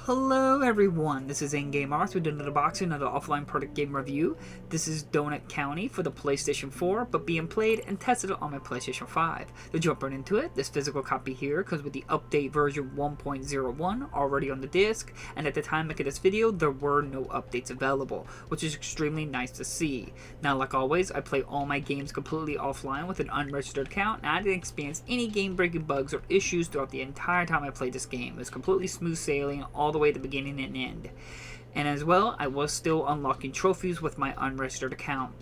Hello everyone, this is In-Game Arts. We're doing another boxing, another offline product game review. This is Donut County for the PlayStation 4, but being played and tested on my PlayStation 5. To jump right into it, this physical copy here comes with the update version 1.01 already on the disc, and at the time I making this video, there were no updates available, which is extremely nice to see. Now, like always, I play all my games completely offline with an unregistered account, and I didn't experience any game-breaking bugs or issues throughout the entire time I played this game. It was completely smooth sailing all the way to the beginning and end. And as well, I was still unlocking trophies with my unregistered account.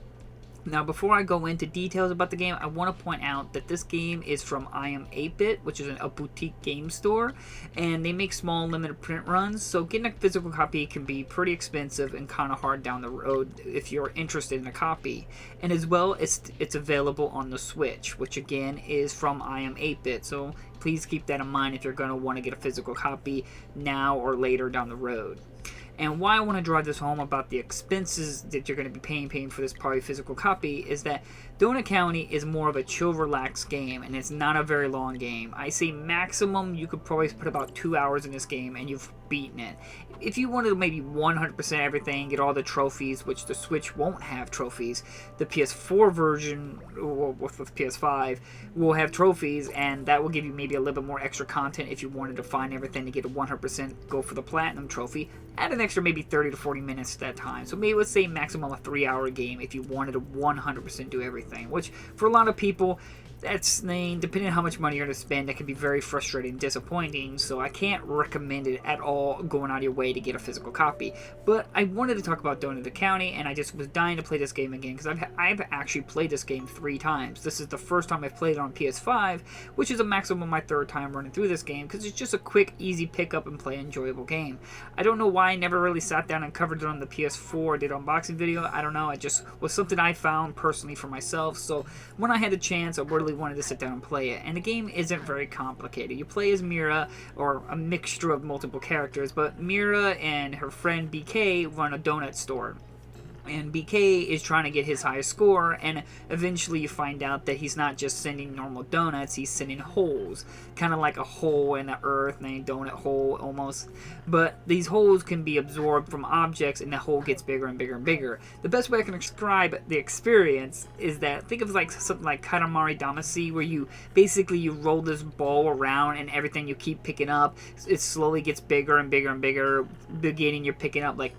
Now, before I go into details about the game, I want to point out that this game is from I Am 8-Bit, which is a boutique game store, and they make small limited print runs, so getting a physical copy can be pretty expensive and kind of hard down the road if you're interested in a copy. And as well, it's available on the Switch, which again is from I Am 8-Bit, so please keep that in mind if you're going to want to get a physical copy now or later down the road. And why I want to drive this home about the expenses that you're going to be paying for this probably physical copy is that Donut County is more of a chill, relaxed game, and it's not a very long game. I say maximum you could probably put about 2 hours in this game and you've beaten it. If you wanted to maybe 100% everything, get all the trophies, which the Switch won't have trophies, the PS4 version with PS5 will have trophies, and that will give you maybe a little bit more extra content if you wanted to find everything to get a 100% go for the Platinum trophy. Add an extra maybe 30 to 40 minutes to that time. So maybe let's say maximum a 3-hour game if you wanted to 100% do everything, which for a lot of people, that's depending on how much money you're going to spend, that can be very frustrating and disappointing, so I can't recommend it at all going out of your way to get a physical copy. But I wanted to talk about Donut County, and I just was dying to play this game again, because I've actually played this game 3 times. This is the first time I've played it on PS5, which is a maximum of my 3rd time running through this game, because it's just a quick, easy pick-up and play enjoyable game. I don't know why I never really sat down and covered it on the PS4, did an unboxing video, I don't know, it just was something I found personally for myself, so when I had the chance, I really wanted to sit down and play it. And the game isn't very complicated. You play as Mira, or a mixture of multiple characters, but Mira and her friend BK run a donut store. And BK is trying to get his highest score, and eventually you find out that he's not just sending normal donuts, he's sending holes. Kind of like a hole in the earth, a donut hole almost. But these holes can be absorbed from objects, and the hole gets bigger and bigger and bigger. The best way I can describe the experience is that, think of like something like Katamari Damacy, where you roll this ball around, and everything you keep picking up, it slowly gets bigger and bigger and bigger. Beginning, you're picking up like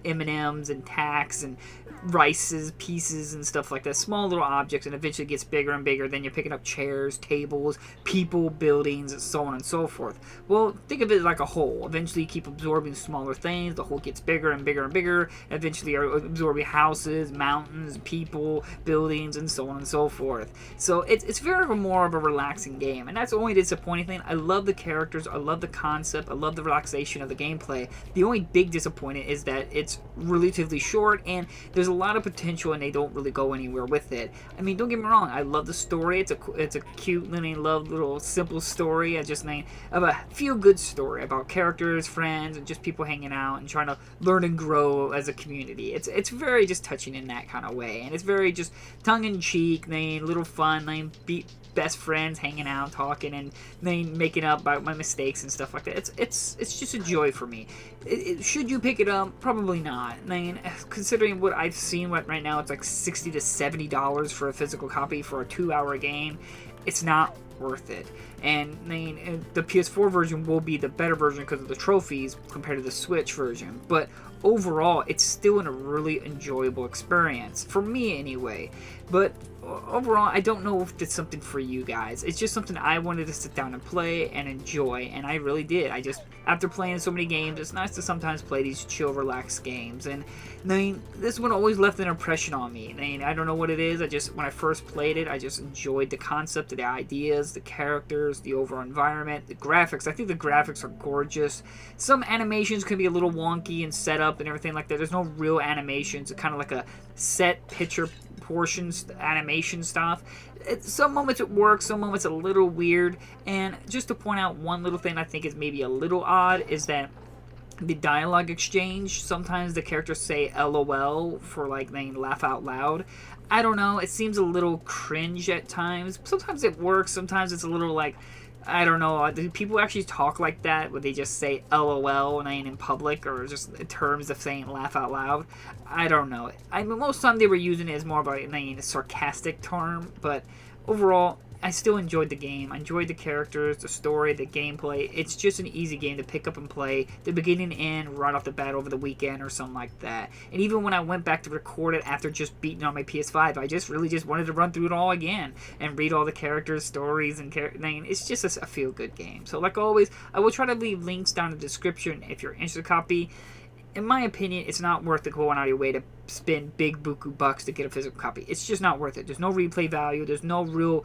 M&Ms and tacks and rices pieces and stuff like that, small little objects, and eventually it gets bigger and bigger. Then you're picking up chairs, tables, people, buildings, and so on and so forth. Well, think of it like a hole. Eventually you keep absorbing smaller things, the hole gets bigger and bigger and bigger, and eventually you're absorbing houses, mountains, people, buildings, and so on and so forth. So it's very more of a relaxing game, and that's the only disappointing thing. I love the characters, I love the concept, I love the relaxation of the gameplay. The only big disappointment is that it's relatively short, and there's a lot of potential, and they don't really go anywhere with it. I mean, don't get me wrong, I love the story. It's a cute, little simple story. I just of a feel-good story about characters, friends, and just people hanging out and trying to learn and grow as a community. It's very just touching in that kind of way, and it's very just tongue-in-cheek, little fun, best friends hanging out, talking, and then making up about my mistakes and stuff like that. It's just a joy for me. Should you pick it up? Probably not. Considering what I've seen right now, it's like $60 to $70 for a physical copy for a 2-hour game. It's not worth it. And the PS4 version will be the better version because of the trophies compared to the Switch version. But overall, it's still a really enjoyable experience for me anyway. But overall, I don't know if it's something for you guys. It's just something I wanted to sit down and play and enjoy, and I really did. After playing so many games, it's nice to sometimes play these chill, relaxed games. And this one always left an impression on me. I don't know what it is. When I first played it, I just enjoyed the concept, the ideas, the characters, the overall environment, the graphics. I think the graphics are gorgeous. Some animations can be a little wonky and set up and everything like that. There's no real animations. It's kind of like a set picture portions animation stuff. Some moments it works, some moments a little weird. And just to point out one little thing I think is maybe a little odd is that the dialogue exchange, sometimes the characters say LOL for laugh out loud. I don't know, it seems a little cringe at times. Sometimes it works, sometimes it's a little I don't know. Do people actually talk like that? Would they just say LOL when I ain't in public, or just in terms of saying laugh out loud? I don't know. I mean, most of the time they were using it as more of a sarcastic term, but overall, I still enjoyed the game. I enjoyed the characters, the story, the gameplay. It's just an easy game to pick up and play, the beginning and end, right off the bat over the weekend or something like that. And even when I went back to record it after just beating on my PS5, I just really just wanted to run through it all again and read all the characters, stories, and it's just a feel-good game. So like always, I will try to leave links down in the description if you're interested in a copy. In my opinion, it's not worth it going out of your way to spend big buku bucks to get a physical copy. It's just not worth it. There's no replay value. There's no real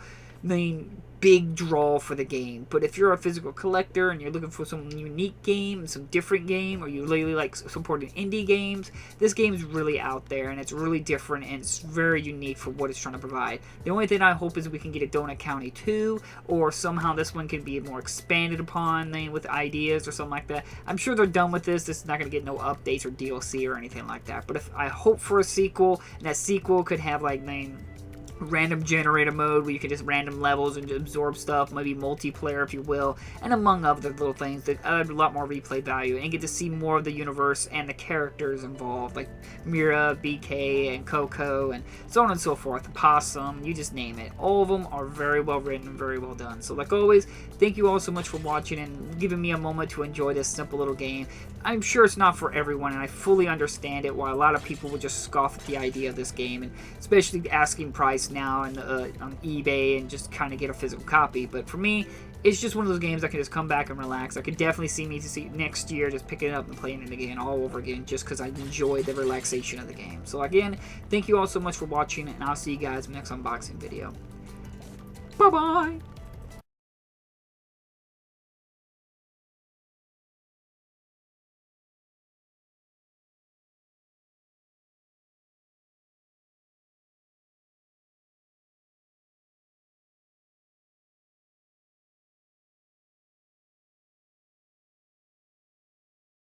big draw for the game. But if you're a physical collector and you're looking for some unique game, some different game, or you really like supporting indie games, this game is really out there and it's really different and it's very unique for what it's trying to provide. The only thing I hope is we can get a Donut County 2, or somehow this one can be more expanded upon with ideas or something like that. I'm sure they're done with this. This is not going to get no updates or DLC or anything like that. But if I hope for a sequel, and that sequel could have random generator mode where you can just random levels and absorb stuff, maybe multiplayer if you will, and among other little things that add a lot more replay value and get to see more of the universe and the characters involved, like Mira, BK, and Coco, and so on and so forth. Possum, you just name it. All of them are very well written and very well done. So like always, thank you all so much for watching and giving me a moment to enjoy this simple little game. I'm sure it's not for everyone, and I fully understand it, why a lot of people would just scoff at the idea of this game, and especially the asking price now and on eBay and just kind of get a physical copy. But for me, it's just one of those games I can just come back and relax. I could definitely see next year just picking it up and playing it again all over again, just because I enjoy the relaxation of the game. So again, thank you all so much for watching, and I'll see you guys in the next unboxing video. Bye bye.